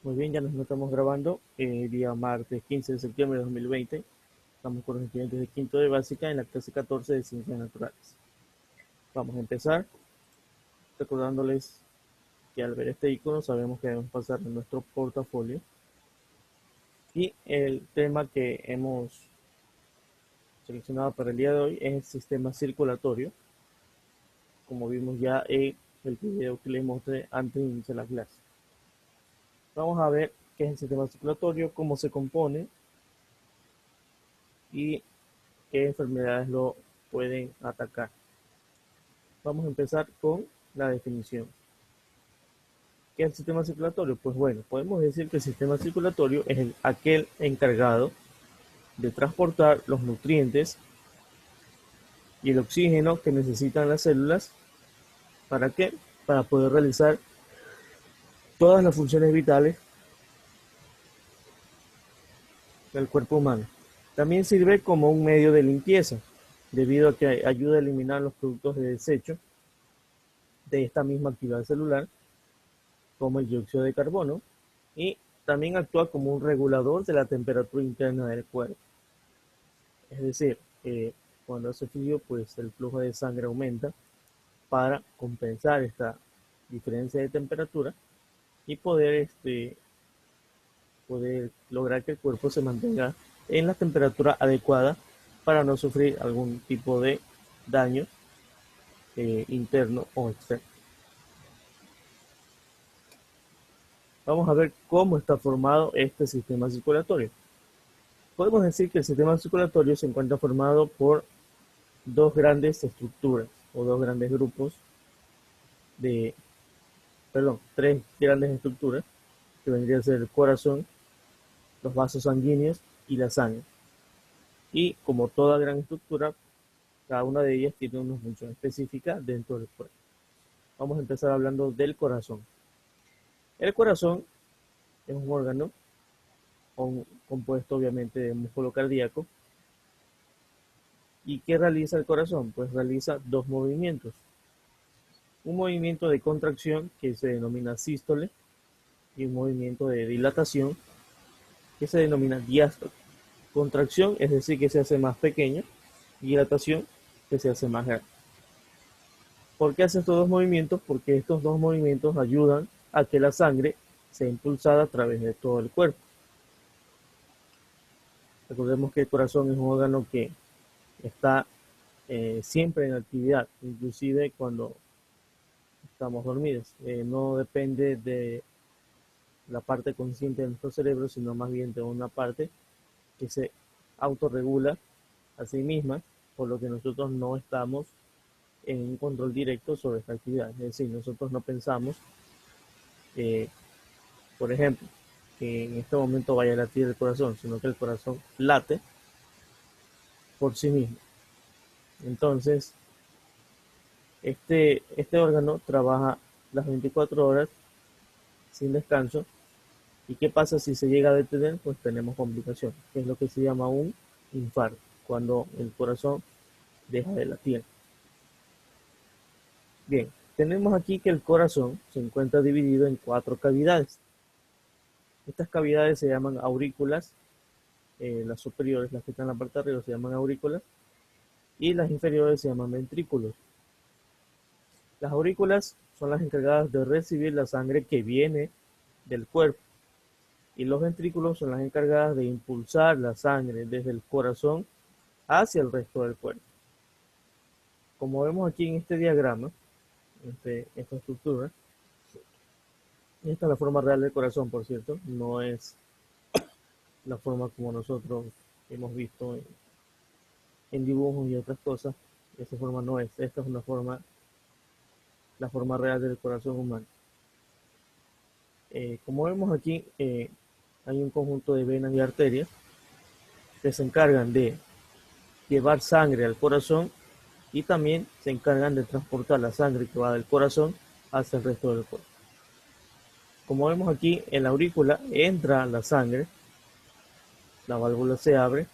Muy bien, ya nos estamos grabando día martes 15 de septiembre de 2020. Estamos con los estudiantes de quinto de básica en la clase 14 de Ciencias Naturales. Vamos a empezar recordándoles que al ver este icono sabemos que debemos pasar en nuestro portafolio. Y el tema que hemos seleccionado para el día de hoy es el sistema circulatorio, como vimos ya en el video que les mostré antes de iniciar la clase. Vamos a ver qué es el sistema circulatorio, cómo se compone y qué enfermedades lo pueden atacar. Vamos a empezar con la definición. ¿Qué es el sistema circulatorio? Pues bueno, podemos decir que el sistema circulatorio es aquel encargado de transportar los nutrientes y el oxígeno que necesitan las células. ¿Para qué? Para poder realizar todas las funciones vitales del cuerpo humano. También sirve como un medio de limpieza, debido a que ayuda a eliminar los productos de desecho de esta misma actividad celular, como el dióxido de carbono, y también actúa como un regulador de la temperatura interna del cuerpo. Es decir, cuando hace frío, pues el flujo de sangre aumenta para compensar esta diferencia de temperatura y poder lograr que el cuerpo se mantenga en la temperatura adecuada para no sufrir algún tipo de daño interno o externo. Vamos a ver cómo está formado este sistema circulatorio. Podemos decir que el sistema circulatorio se encuentra formado por dos grandes estructuras o dos grandes grupos de, perdón, tres grandes estructuras que vendría a ser el corazón, los vasos sanguíneos y la sangre. Y como toda gran estructura, cada una de ellas tiene una función específica dentro del cuerpo. Vamos a empezar hablando del corazón. El corazón es un órgano compuesto obviamente de músculo cardíaco. ¿Y qué realiza el corazón? Pues realiza dos movimientos. Un movimiento de contracción que se denomina sístole y un movimiento de dilatación que se denomina diástole. Contracción es decir que se hace más pequeño y dilatación que se hace más grande. ¿Por qué hace estos dos movimientos? Porque estos dos movimientos ayudan a que la sangre sea impulsada a través de todo el cuerpo. Recordemos que el corazón es un órgano que está siempre en actividad, inclusive cuando estamos dormidos. No depende de la parte consciente de nuestro cerebro, sino más bien de una parte que se autorregula a sí misma, por lo que nosotros no estamos en un control directo sobre esta actividad. Es decir, nosotros no pensamos, eh, por ejemplo, que en este momento vaya a latir el corazón, sino que el corazón late por sí mismo. Entonces, este órgano trabaja las 24 horas sin descanso. ¿Y qué pasa si se llega a detener? Pues tenemos complicaciones, que es lo que se llama un infarto, cuando el corazón deja de latir. Bien, tenemos aquí que el corazón se encuentra dividido en cuatro cavidades. Estas cavidades se llaman aurículas, las superiores, las que están en la parte de arriba, se llaman aurículas, y las inferiores se llaman ventrículos. Las aurículas son las encargadas de recibir la sangre que viene del cuerpo, y los ventrículos son las encargadas de impulsar la sangre desde el corazón hacia el resto del cuerpo. Como vemos aquí en este diagrama, esta estructura, esta es la forma real del corazón, por cierto, no es la forma como nosotros hemos visto en dibujos y otras cosas. Esa forma no es, esta es la forma real del corazón humano. Como vemos aquí, hay un conjunto de venas y arterias que se encargan de llevar sangre al corazón y también se encargan de transportar la sangre que va del corazón hacia el resto del cuerpo. Como vemos aquí, en la aurícula entra la sangre, la válvula se abre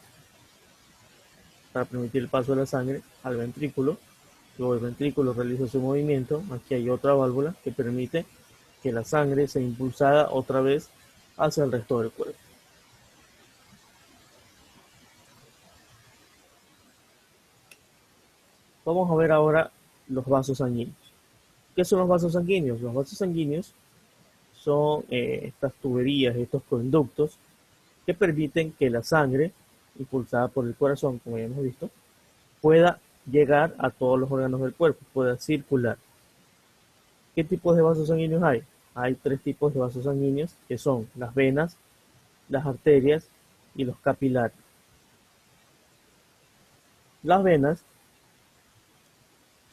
para permitir el paso de la sangre al ventrículo. Luego el ventrículo realiza su movimiento. Aquí hay otra válvula que permite que la sangre sea impulsada otra vez hacia el resto del cuerpo. Vamos a ver ahora los vasos sanguíneos. ¿Qué son los vasos sanguíneos? Los vasos sanguíneos son estas tuberías, estos conductos que permiten que la sangre, impulsada por el corazón, como ya hemos visto, pueda llegar a todos los órganos del cuerpo, pueda circular. ¿Qué tipos de vasos sanguíneos hay? Hay tres tipos de vasos sanguíneos, que son las venas, las arterias y los capilares. Las venas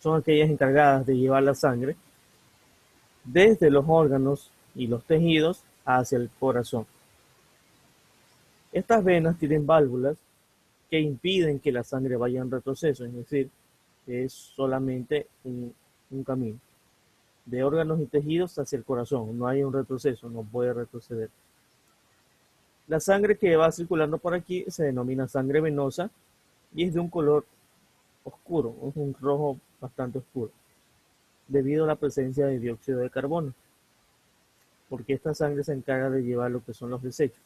son aquellas encargadas de llevar la sangre desde los órganos y los tejidos hacia el corazón. Estas venas tienen válvulas que impiden que la sangre vaya en retroceso, es decir, que es solamente un camino de órganos y tejidos hacia el corazón, no hay un retroceso, no puede retroceder. La sangre que va circulando por aquí se denomina sangre venosa y es de un color oscuro, es un rojo bastante oscuro, debido a la presencia de dióxido de carbono, porque esta sangre se encarga de llevar lo que son los desechos.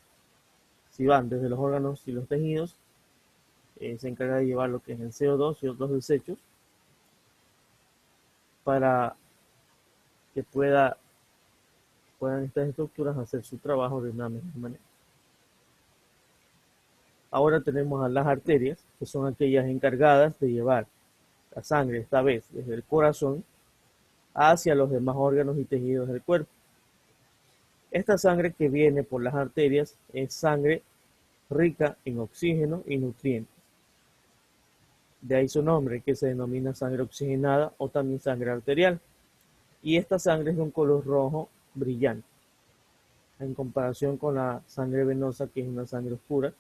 Si van desde los órganos y los tejidos, se encarga de llevar lo que es el CO2 y otros desechos para que puedan estas estructuras hacer su trabajo de una mejor manera. Ahora tenemos a las arterias, que son aquellas encargadas de llevar la sangre, esta vez desde el corazón, hacia los demás órganos y tejidos del cuerpo. Esta sangre que viene por las arterias es sangre rica en oxígeno y nutrientes. De ahí su nombre, que se denomina sangre oxigenada o también sangre arterial. Y esta sangre es de un color rojo brillante, en comparación con la sangre venosa, que es una sangre oscura,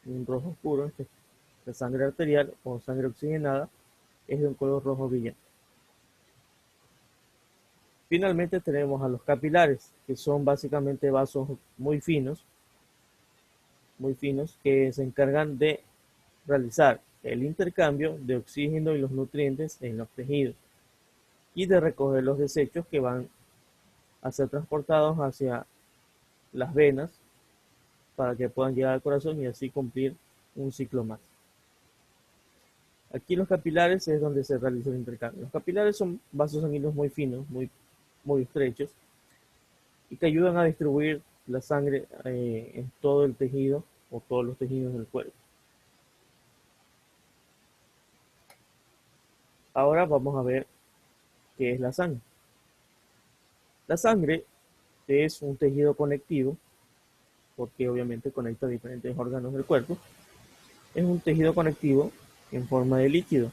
un rojo oscuro. La sangre arterial o sangre oxigenada es de un color rojo brillante. Finalmente tenemos a los capilares, que son básicamente vasos muy finos, que se encargan de realizar el intercambio de oxígeno y los nutrientes en los tejidos y de recoger los desechos que van a ser transportados hacia las venas para que puedan llegar al corazón y así cumplir un ciclo más. Aquí los capilares es donde se realiza el intercambio. Los capilares son vasos sanguíneos muy finos, muy estrechos, y que ayudan a distribuir la sangre en todo el tejido o todos los tejidos del cuerpo. Ahora vamos a ver qué es la sangre. La sangre es un tejido conectivo, porque obviamente conecta diferentes órganos del cuerpo. Es un tejido conectivo en forma de líquido,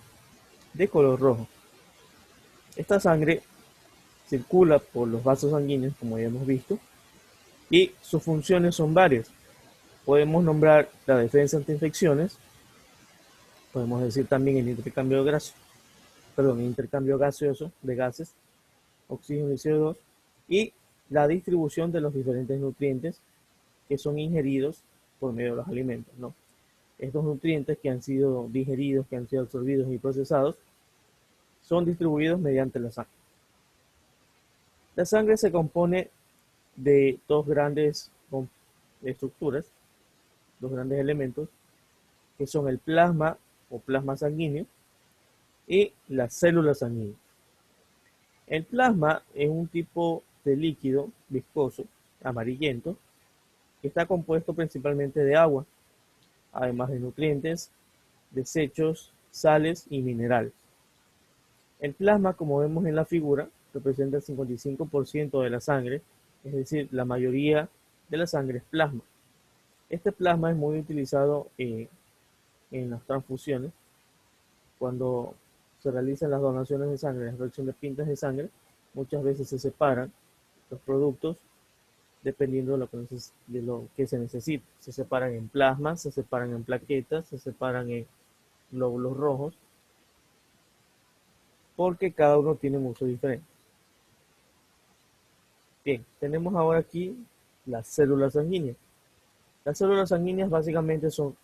de color rojo. Esta sangre circula por los vasos sanguíneos, como ya hemos visto, y sus funciones son varias. Podemos nombrar la defensa ante infecciones, podemos decir también el intercambio gaseoso de gases, oxígeno y CO2, y la distribución de los diferentes nutrientes que son ingeridos por medio de los alimentos, ¿no? Estos nutrientes que han sido digeridos, que han sido absorbidos y procesados, son distribuidos mediante la sangre. La sangre se compone de dos grandes estructuras, dos grandes elementos, que son el plasma o plasma sanguíneo y las células sanguíneas. El plasma es un tipo de líquido viscoso, amarillento, que está compuesto principalmente de agua, además de nutrientes, desechos, sales y minerales. El plasma, como vemos en la figura, representa el 55% de la sangre, es decir, la mayoría de la sangre es plasma. Este plasma es muy utilizado en las transfusiones. Cuando se realizan las donaciones de sangre, la reacción de pintas de sangre, muchas veces se separan los productos dependiendo de lo que se necesita. Se separan en plasma, se separan en plaquetas, se separan en glóbulos rojos, porque cada uno tiene un uso diferente. Bien, tenemos ahora aquí las células sanguíneas. Las células sanguíneas básicamente son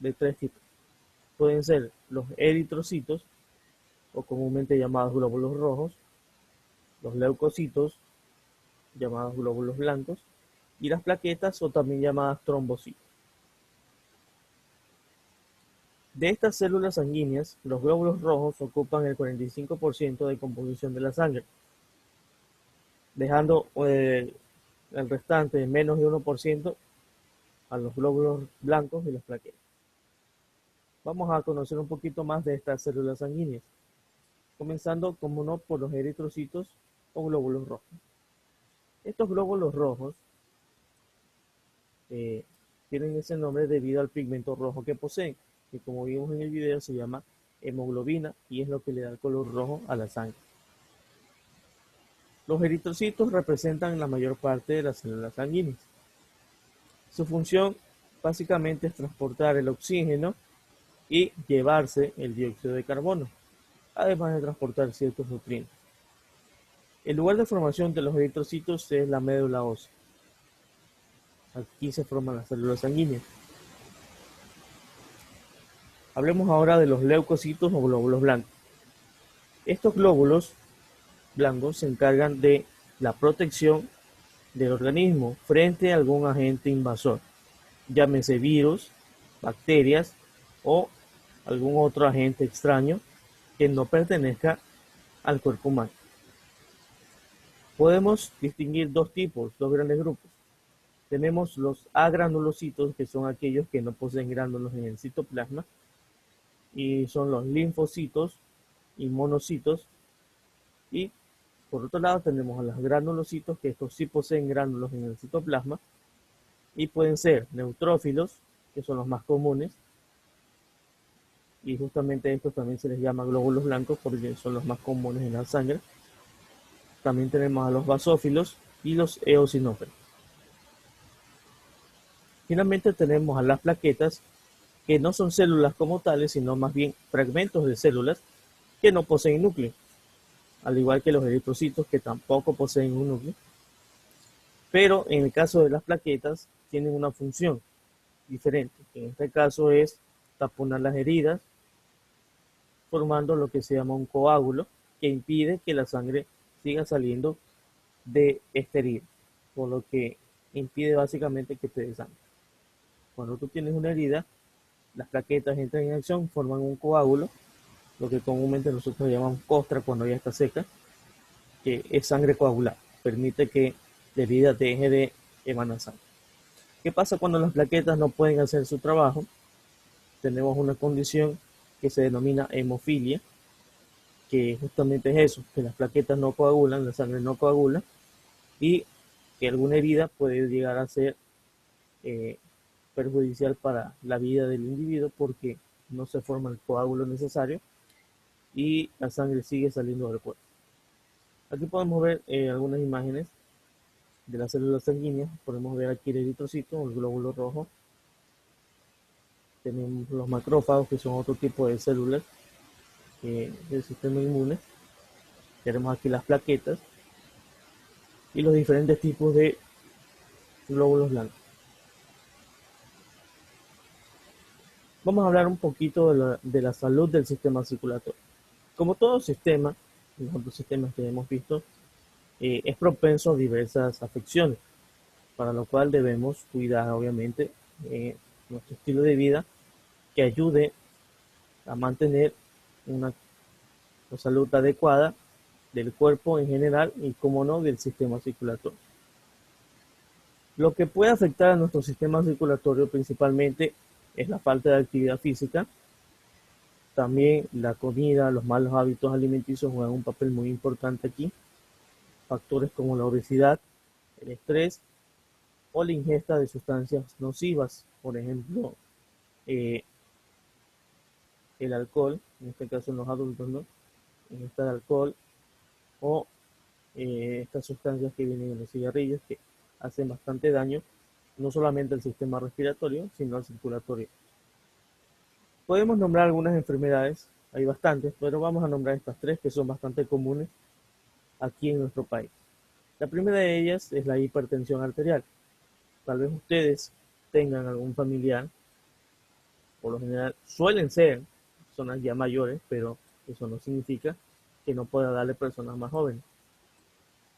de tres tipos. Pueden ser los eritrocitos, o comúnmente llamados glóbulos rojos, los leucocitos, llamados glóbulos blancos, y las plaquetas, o también llamadas trombocitos. De estas células sanguíneas, los glóbulos rojos ocupan el 45% de composición de la sangre, dejando el restante de menos de 1% a los glóbulos blancos y las plaquetas. Vamos a conocer un poquito más de estas células sanguíneas, comenzando, como no, por los eritrocitos o glóbulos rojos. Estos glóbulos rojos tienen ese nombre debido al pigmento rojo que poseen, que como vimos en el video se llama hemoglobina y es lo que le da el color rojo a la sangre. Los eritrocitos representan la mayor parte de las células sanguíneas. Su función básicamente es transportar el oxígeno y llevarse el dióxido de carbono, además de transportar ciertos nutrientes. El lugar de formación de los eritrocitos es la médula ósea. Aquí se forman las células sanguíneas. Hablemos ahora de los leucocitos o glóbulos blancos. Estos glóbulos blancos se encargan de la protección del organismo frente a algún agente invasor, llámese virus, bacterias o algún otro agente extraño que no pertenezca al cuerpo humano. Podemos distinguir dos grandes grupos. Tenemos los agranulocitos, que son aquellos que no poseen gránulos en el citoplasma, y son los linfocitos y monocitos. Y por otro lado tenemos a los granulocitos, que estos sí poseen gránulos en el citoplasma y pueden ser neutrófilos, que son los más comunes, y justamente a estos también se les llama glóbulos blancos porque son los más comunes en la sangre. También tenemos a los basófilos y los eosinófilos. Finalmente tenemos a las plaquetas, que no son células como tales, sino más bien fragmentos de células que no poseen núcleo, al igual que los eritrocitos, que tampoco poseen un núcleo. Pero en el caso de las plaquetas tienen una función diferente. En este caso es taponar las heridas, formando lo que se llama un coágulo, que impide que la sangre siga saliendo de esta herida, por lo que impide básicamente que te desangre. Cuando tú tienes una herida, las plaquetas entran en acción, forman un coágulo, lo que comúnmente nosotros llamamos costra cuando ya está seca, que es sangre coagulada, permite que la herida deje de emanar sangre. ¿Qué pasa cuando las plaquetas no pueden hacer su trabajo? Tenemos una condición que se denomina hemofilia, que justamente es eso, que las plaquetas no coagulan, la sangre no coagula, y que alguna herida puede llegar a ser perjudicial para la vida del individuo porque no se forma el coágulo necesario y la sangre sigue saliendo del cuerpo. Aquí podemos ver algunas imágenes de las células sanguíneas. Podemos ver aquí el eritrocito, el glóbulo rojo. Tenemos los macrófagos, que son otro tipo de células del sistema inmune. Tenemos aquí las plaquetas y los diferentes tipos de glóbulos blancos. Vamos a hablar un poquito de la salud del sistema circulatorio. Como todo sistema, los otros sistemas que hemos visto, es propenso a diversas afecciones, para lo cual debemos cuidar, obviamente, nuestro estilo de vida que ayude a mantener una salud adecuada del cuerpo en general y, como no, del sistema circulatorio. Lo que puede afectar a nuestro sistema circulatorio principalmente es la falta de actividad física. También la comida, los malos hábitos alimenticios juegan un papel muy importante aquí. Factores como la obesidad, el estrés o la ingesta de sustancias nocivas, por ejemplo, el alcohol, en este caso en los adultos, ¿no? Ingesta de alcohol o estas sustancias que vienen en los cigarrillos, que hacen bastante daño, no solamente al sistema respiratorio, sino al circulatorio. Podemos nombrar algunas enfermedades, hay bastantes, pero vamos a nombrar estas tres que son bastante comunes aquí en nuestro país. La primera de ellas es la hipertensión arterial. Tal vez ustedes tengan algún familiar, por lo general suelen ser personas ya mayores, pero eso no significa que no pueda darle personas más jóvenes.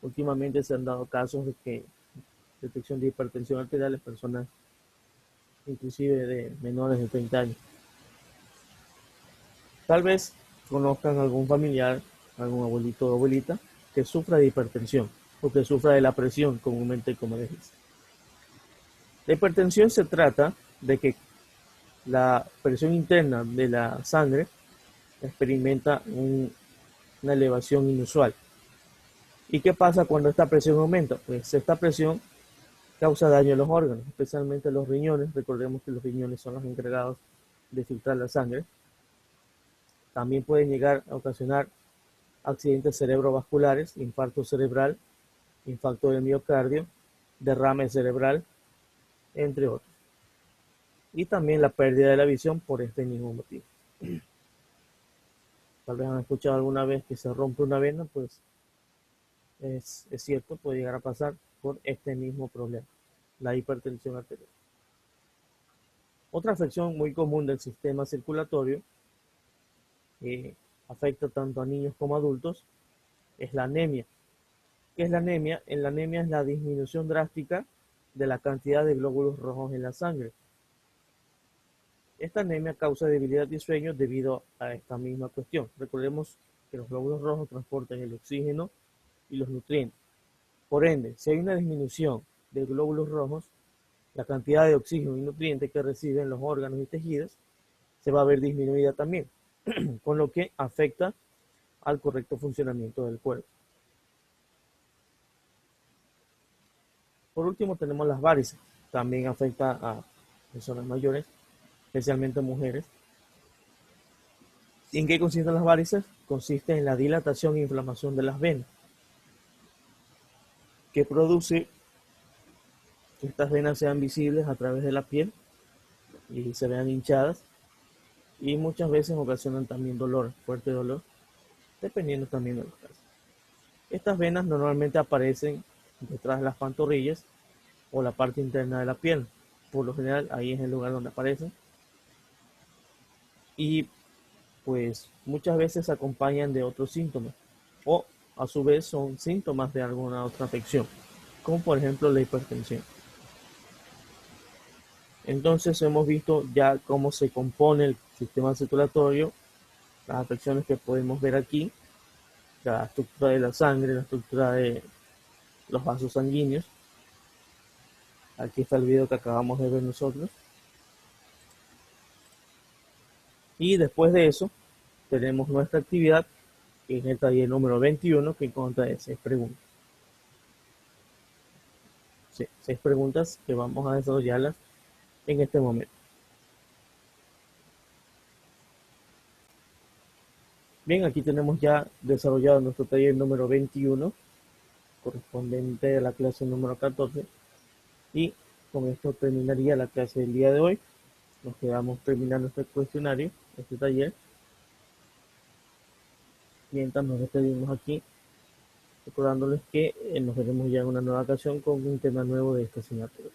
Últimamente se han dado casos de que detección de hipertensión arterial en personas inclusive de menores de 30 años. Tal vez conozcan algún familiar, algún abuelito o abuelita que sufra de hipertensión o que sufra de la presión comúnmente como les dice. La hipertensión se trata de que la presión interna de la sangre experimenta una elevación inusual. ¿Y qué pasa cuando esta presión aumenta? Pues esta presión causa daño a los órganos, especialmente los riñones. Recordemos que los riñones son los encargados de filtrar la sangre. También pueden llegar a ocasionar accidentes cerebrovasculares, infarto cerebral, infarto del miocardio, derrame cerebral, entre otros. Y también la pérdida de la visión por este mismo motivo. Tal vez han escuchado alguna vez que se rompe una vena, pues es cierto, puede llegar a pasar por este mismo problema, la hipertensión arterial. Otra afección muy común del sistema circulatorio que afecta tanto a niños como a adultos es la anemia. ¿Qué es la anemia? La anemia es la disminución drástica de la cantidad de glóbulos rojos en la sangre. Esta anemia causa debilidad y sueño debido a esta misma cuestión. Recordemos que los glóbulos rojos transportan el oxígeno y los nutrientes. Por ende, si hay una disminución de glóbulos rojos, la cantidad de oxígeno y nutrientes que reciben los órganos y tejidos se va a ver disminuida también, con lo que afecta al correcto funcionamiento del cuerpo. Por último tenemos las varices, también afecta a personas mayores, especialmente mujeres. ¿Y en qué consisten las varices? Consiste en la dilatación e inflamación de las venas, que produce que estas venas sean visibles a través de la piel y se vean hinchadas, y muchas veces ocasionan también dolor, fuerte dolor, dependiendo también de los casos. Estas venas normalmente aparecen detrás de las pantorrillas o la parte interna de la piel. Por lo general ahí es el lugar donde aparecen, y pues muchas veces se acompañan de otros síntomas o a su vez son síntomas de alguna otra afección, como por ejemplo la hipertensión. Entonces hemos visto ya cómo se compone el sistema circulatorio, las afecciones que podemos ver aquí, la estructura de la sangre, la estructura de los vasos sanguíneos. Aquí está el video que acabamos de ver nosotros. Y después de eso tenemos nuestra actividad, que es el taller número 21, que consta de 6 preguntas. Sí, 6 preguntas que vamos a desarrollarlas en este momento. Bien, aquí tenemos ya desarrollado nuestro taller número 21, correspondiente a la clase número 14, y con esto terminaría la clase del día de hoy. Nos quedamos terminando este cuestionario, este taller, mientras nos despedimos aquí, recordándoles que nos veremos ya en una nueva ocasión con un tema nuevo de esta asignatura.